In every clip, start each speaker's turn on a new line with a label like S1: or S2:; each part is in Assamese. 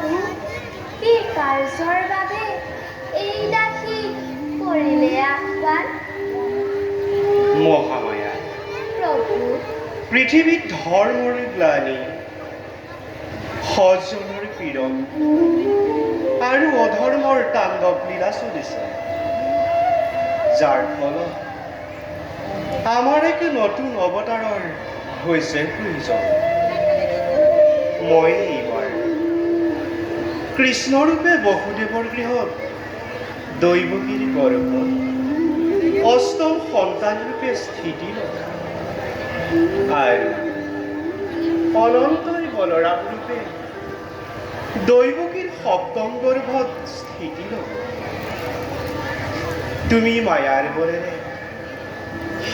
S1: প্ৰভু, কি কাৰ্যৰ বাবে এই দাসী কৰিলে আহ্বান?
S2: মহামায়া,
S1: প্ৰভু,
S2: পৃথিৱীত ধৰ্মৰ গ্লানি, সজ্জনৰ পীড়ন আৰু অধৰ্মৰ তাণ্ডৱ লীলা চলিছে, যাৰ ফলত আমাৰ এক নতুন অৱতাৰৰ হৈছে প্ৰয়োজন। মই এইবাৰ কৃষ্ণৰূপে বসুদেৱৰ গৃহত দৈৱকীৰ গৰ্ভত অষ্টম সন্তানৰূপে স্থিতি ল'ম আৰু অনন্তই বলৰাম ৰূপে দৈৱকীৰ সপ্তম গৰ্ভত স্থিতি ল'ব। তুমি মায়াৰ বলেৰে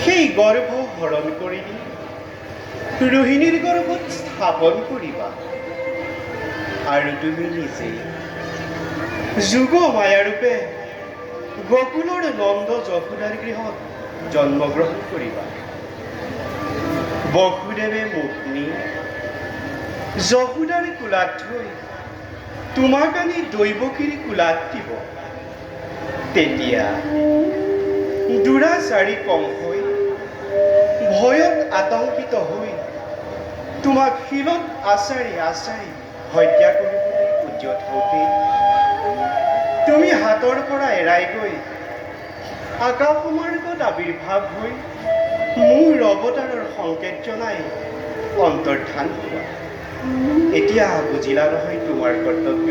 S2: সেই গৰ্ভ হৰণ কৰি নি ৰোহিণীৰ গৰ্ভত স্থাপন কৰিবা আৰু তুমি নিজে যুগ মায়াৰূপে গোকুলৰ নন্দ যশোদাৰ গৃহত জন্মগ্ৰহণ কৰিবা। বসুদেৱে মোক নি যশোদাৰ কোলাত থৈ তোমাক আনি দৈৱকীৰ কোলাত দিব। তেতিয়া দুৰাচাৰী কংসই ভয়ত আতংকিত হৈ তোমাক শিলত আচাৰি আচাৰি হত্যা কৰিবলৈ উদ্যত হওঁতে তুমি হাতৰ পৰা এৰাই গৈ আকাশমাৰ্গত আবিৰ্ভাৱ হৈ মোৰ অৱতাৰৰ সংকেত জনাই অন্তৰ্ধান হোৱা। এতিয়া বুজিলা নহয় তোমাৰ কৰ্তব্য?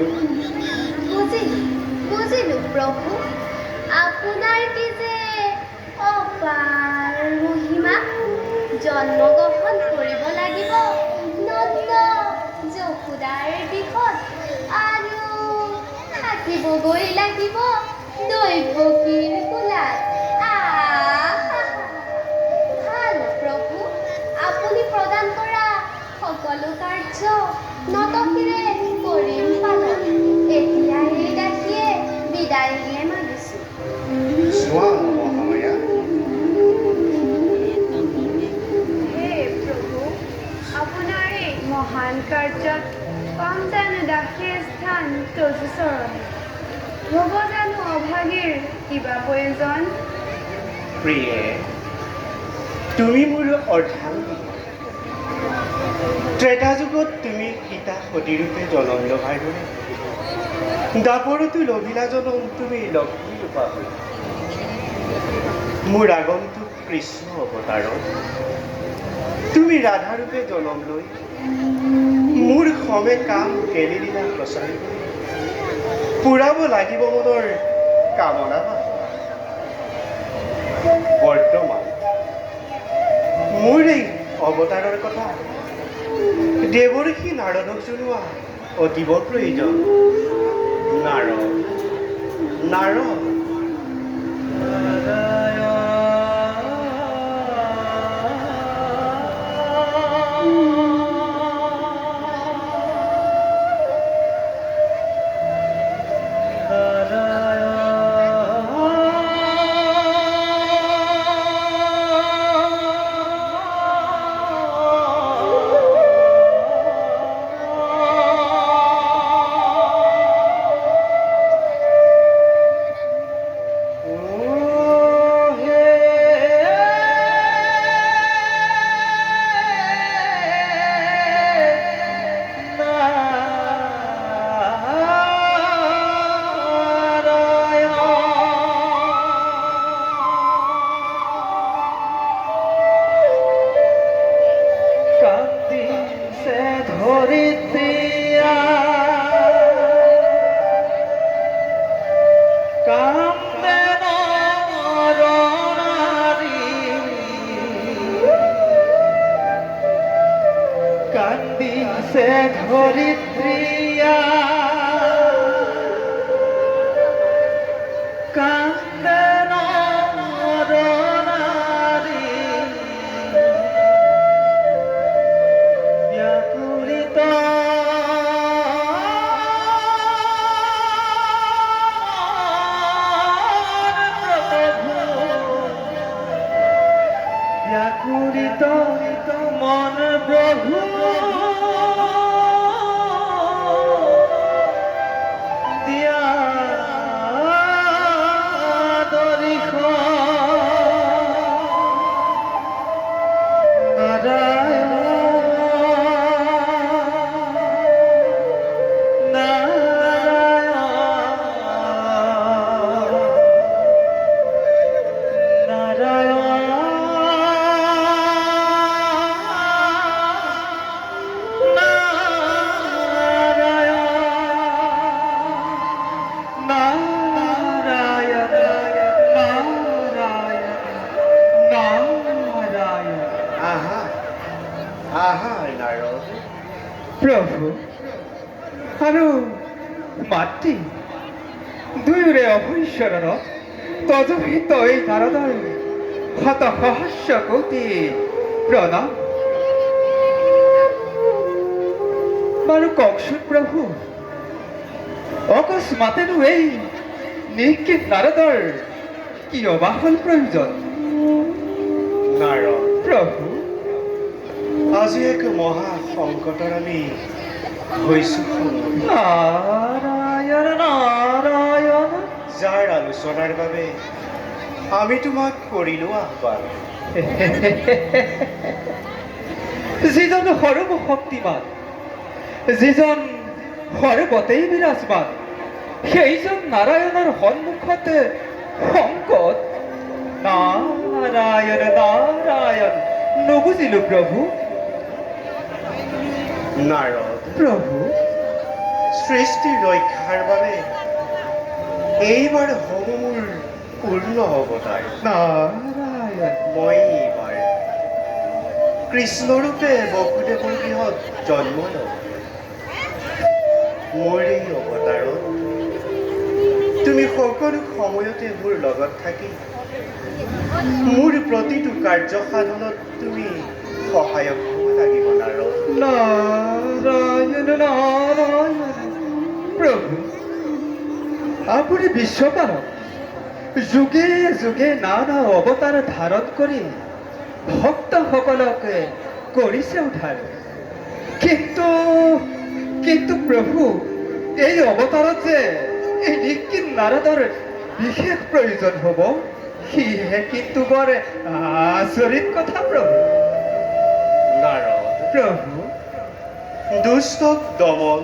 S1: বুজিলো প্ৰভু, আপোনাৰ কি যে অপাৰ মহিমা। জন্মগ্ৰহণ কৰিব লাগিব নন্দ যশোদাৰ গৃহত আৰু থাকিবগৈ লাগিব দৈৱকীৰ কোলাত। ভাল প্ৰভু, আপুনি প্ৰদান কৰা সকলো কাৰ্য নতশিৰে কৰিম পালন। এতিয়া এই দাসীয়ে বিদায়হে মাগিছো।
S2: চোৱা মহামায়া,
S3: হে প্ৰভু, আপোনাৰ এই মহান কাৰ্যত কম জানো দাসীৰ স্থান তজু চৰণে। হ'ব জানো অভাগীৰ কিবা প্ৰয়োজন?
S2: প্ৰিয়ে, তুমি মোৰ অৰ্ধাংগী। ত্ৰেতা যুগত তুমি সীতা সতীৰূপে জনম লভাৰ দৰে দাপৰতো লভিলা জনম তুমি লক্ষ্মী ৰূপা হৈ। মোৰ আগন্তুক কৃষ্ণ অৱতাৰত তুমি ৰাধাৰূপে জনম লৈ মোৰ সমে কাম কেলি লীলা প্ৰচাৰ কৰি পুৰাব লাগিব মনৰ কামনা বাসনা। বৰ্তমান মোৰ এই অৱতাৰৰ কথা দেৱৰ্ষি নাৰদক জনোৱা অতীৱ প্ৰয়োজন। নাৰদ, নাৰদ,
S4: কান্দিছে ধৰিত্ৰীয়া, কান্দে নৰনাৰী, ব্যাকুলিত ব্যাকুলিত মন প্ৰভু
S2: আহা নাৰদ।
S4: প্ৰভু আৰু মাতৃ দুয়োৰে অভয়চৰণত তজুহিত এই নাৰদৰ শত সহস্ৰ কোটি প্ৰণাম। বাৰু কওকচোন প্ৰভু, অকস্মাতেনো এই নিৰ্কিত নাৰদৰ কিয় বা হ'ল প্ৰয়োজন?
S2: নাৰদ,
S4: প্ৰভু
S2: আজি এক মহা সংকটৰ আমি হৈছো সন্মুখীন,
S4: নাৰায়ণ নাৰায়ণ।
S2: যাৰ আলোচনাৰ বাবে আমি তোমাক কৰিলো আহ্বান।
S4: যিজন সৰ্বশক্তিমান, যিজন সৰ্বতেই বিৰাজমান, সেইজন নাৰায়ণৰ সন্মুখত সংকট? নাৰায়ণ নাৰায়ণ, নুবুজিলো প্ৰভু।
S2: নাৰদ,
S4: প্ৰভু
S2: সৃষ্টিৰ ৰক্ষাৰ বাবে এইবাৰ হ'ব মোৰ পূৰ্ণ অৱতাৰ।
S4: নাৰায়ণ
S2: মই এইবাৰ কৃষ্ণৰূপে বসুদেৱৰ গৃহত জন্ম ল'ম। মোৰ এই অৱতাৰত তুমি সকলো সময়তে মোৰ লগত থাকি মোৰ প্ৰতিটো কাৰ্য সাধনত তুমি সহায়ক হ'ব লাগিব নাৰদ।
S4: নাৰায়ণ নাৰায়ণ। প্ৰভু আপুনি বিশ্বপালক যুগে যুগে নানা অৱতাৰ ধাৰণ কৰি ভক্তসকলক কৰিছে উদ্ধাৰ। কিন্তু কিন্তু প্ৰভু, এই অৱতাৰত যে এই নিৰ্কিত নাৰদৰ বিশেষ প্ৰয়োজন হ'ব, সিহে কিন্তু বৰ আচৰিত কথা প্ৰভু।
S2: নাৰদ,
S4: প্ৰভু
S2: দুষ্টক দমন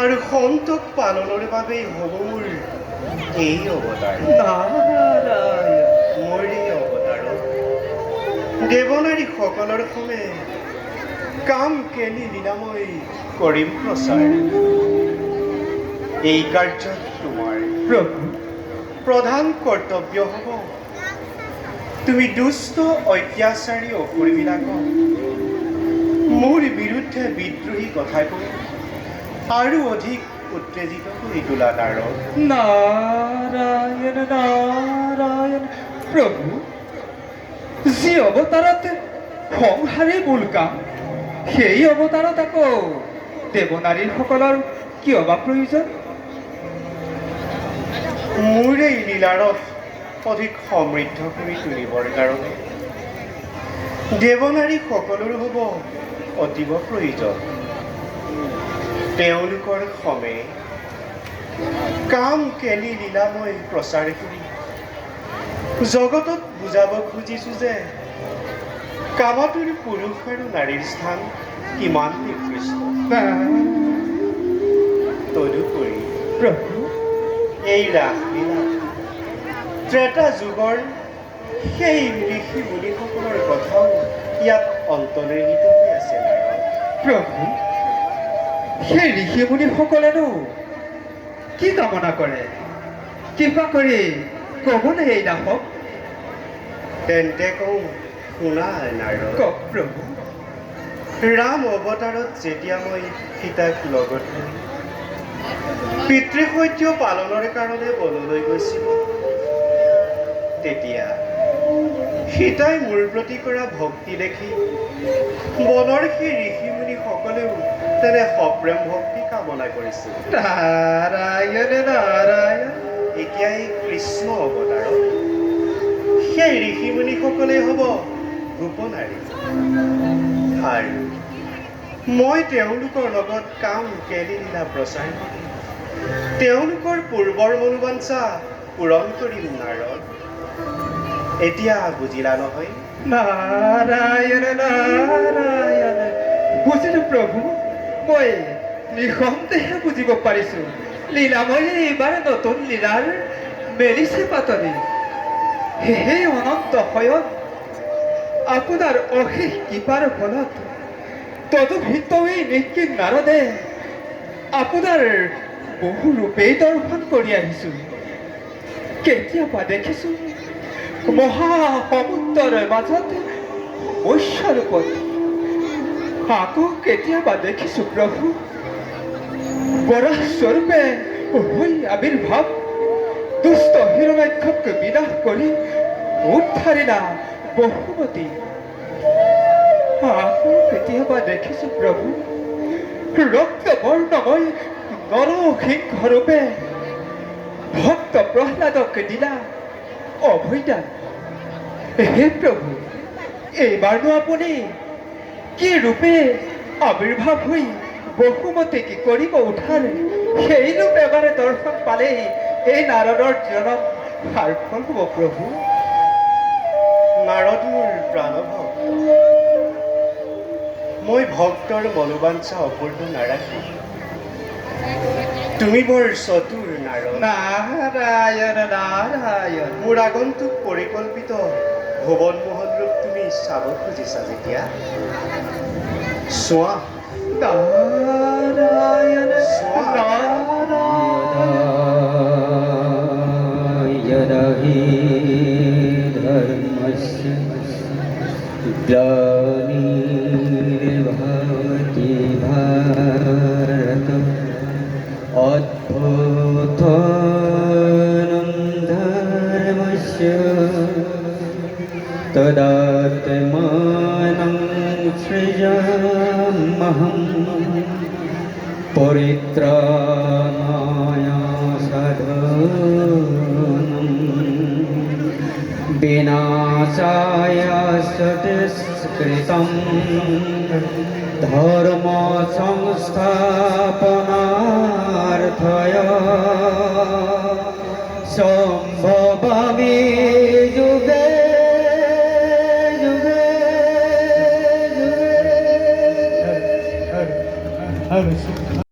S2: আৰু সন্তক পালনৰ বাবেই হ'ব মোৰ এই অৱতাৰ।
S4: নাৰায়ণ
S2: মোৰ এই অৱতাৰত দেৱনাৰীসকলৰ সমে কাম কেলি লীলাময় কৰিম প্ৰচাৰ। এই কাৰ্যত তোমাৰ
S4: প্ৰভু
S2: প্ৰধান কৰ্তব্য হ'ব তুমি দুষ্ট অত্যাচাৰী অসুৰবিলাকক মোৰ বিৰুদ্ধে বিদ্ৰোহী কথা কৈ আৰু অধিক উত্তেজিত কৰি তোলা নাৰদ।
S4: নাৰায়ণ নাৰায়ণ। প্ৰভু যি অৱতাৰত সংসাৰেই মূল কাম, সেই অৱতাৰত আকৌ দেৱনাৰীসকলৰ কিয় বা প্ৰয়োজন?
S2: মোৰ এই লীলাৰস অধিক সমৃদ্ধ কৰি তুলিবৰ কাৰণে দেৱনাৰী সকলোৰো হ'ব অতীৱ প্ৰয়োজন। তেওঁলোকৰ সমে কাম কেলি লীলাময় প্ৰচাৰ কৰি জগতত বুজাব খুজিছো যে কামতুৰ পুৰুষ আৰু নাৰীৰ স্থান কিমান নিকৃষ্ট। তদুপৰি
S4: প্ৰভু
S2: এই ৰাসলীলা ত্ৰেতা যুগৰ সেই ঋষি মুনিসকলৰ কথাও ইয়াত অন্তৰ্নিহিত হৈ আছে নাৰদ।
S4: প্ৰভু সেই ঋষি মুনিসকলেনো কি কামনা কৰে? কৃপা কৰি ক'বনে এই দাসক?
S2: তেন্তে কওঁ শুনা নাৰদ।
S4: কওক প্ৰভু।
S2: ৰাম অৱতাৰত যেতিয়া মই সীতাক লগত লৈ পিতৃসত্য পালনৰ কাৰণে বনলৈ গৈছিলোঁ, তেতিয়া সীতাই মোৰ প্ৰতি কৰা ভক্তি দেখি বনৰ সেই ঋষি মুনিসকলেও তেনে সপ্ৰেম ভক্তি কামনা কৰিছিল।
S4: নাৰায়ণ নাৰায়ণ।
S2: এতিয়া এই কৃষ্ণ অৱতাৰত সেই ঋষি মুনিসকলেই হ'ব গোপনাৰী, আৰু মই তেওঁলোকৰ লগত কাম কেলি লীলা প্ৰচাৰ কৰি তেওঁলোকৰ পূৰ্বৰ মনোবাঞ্ছা পূৰণ কৰিম নাৰদ। এতিয়া বুজিলা নহয়?
S4: নাৰায়ণ নাৰায়ণ। বুজিলো প্ৰভু, মই নিঃসন্দেহে বুজিব পাৰিছো। লীলাময়ে এইবাৰ নতুন লীলাৰ মেলিছে পাতনি। সেই অনন্ত শয়ন আপোনাৰ অশেষ কৃপাৰ ফলত তদুভিত এই নিৰ্কিত নাৰদে আপোনাৰ বহু ৰূপেই দৰ্শন কৰি আহিছো। কেতিয়াবা দেখিছো মহাসমুদ্ৰৰ মাজত মৎস্য ৰূপত আকৌ কেতিয়াবা দেখিছো প্ৰভু বৰা স্বৰূপে হৈ আবিৰ্ভাৱ দুষ্ট হিৰণ্যাক্ষক বিনাশ কৰি উদ্ধাৰিলা বহুমতী আকৌ কেতিয়াবা দেখিছো প্ৰভু ৰক্ত বৰ্ণময় নৰসিংহ ৰূপে ভক্ত প্ৰহ্লাদক দিলা অভয়দান হে প্ৰভু এইবাৰনো আপুনি কি ৰূপে আবিৰ্ভাৱ হৈ বহুমতী কি কৰিব উঠাৰ সেই ৰূপ এবাৰে দৰ্শন পালেই এই নাৰদৰ জনম সাৰ্থক হ'ব প্ৰভু
S2: নাৰদ মোৰ প্ৰাণভক্ত মই ভক্তৰ মনোবাঞ্ছা অপূৰ্ণ নাৰাখি তুমি বৰ চতুৰ নাৰদ
S4: নাৰায়ণ নাৰায়ণ
S2: মোৰ আগন্তুক পৰিকল্পিত ভুৱন মোহন ৰূপ তুমি চাব খুজিছা যেতিয়া চোৱা
S4: নাৰায়ণ
S5: यदा हि धर्मस्य ग्लानिर्भवति भारत अद्भुतानं धर्मस्य तदात्मानं सृजाम्यहम् परित्राणाय साधनं विनाशाय सत्कृतं धर्म संस्थापनार्थाय सम्भवामि युगे युगे युगे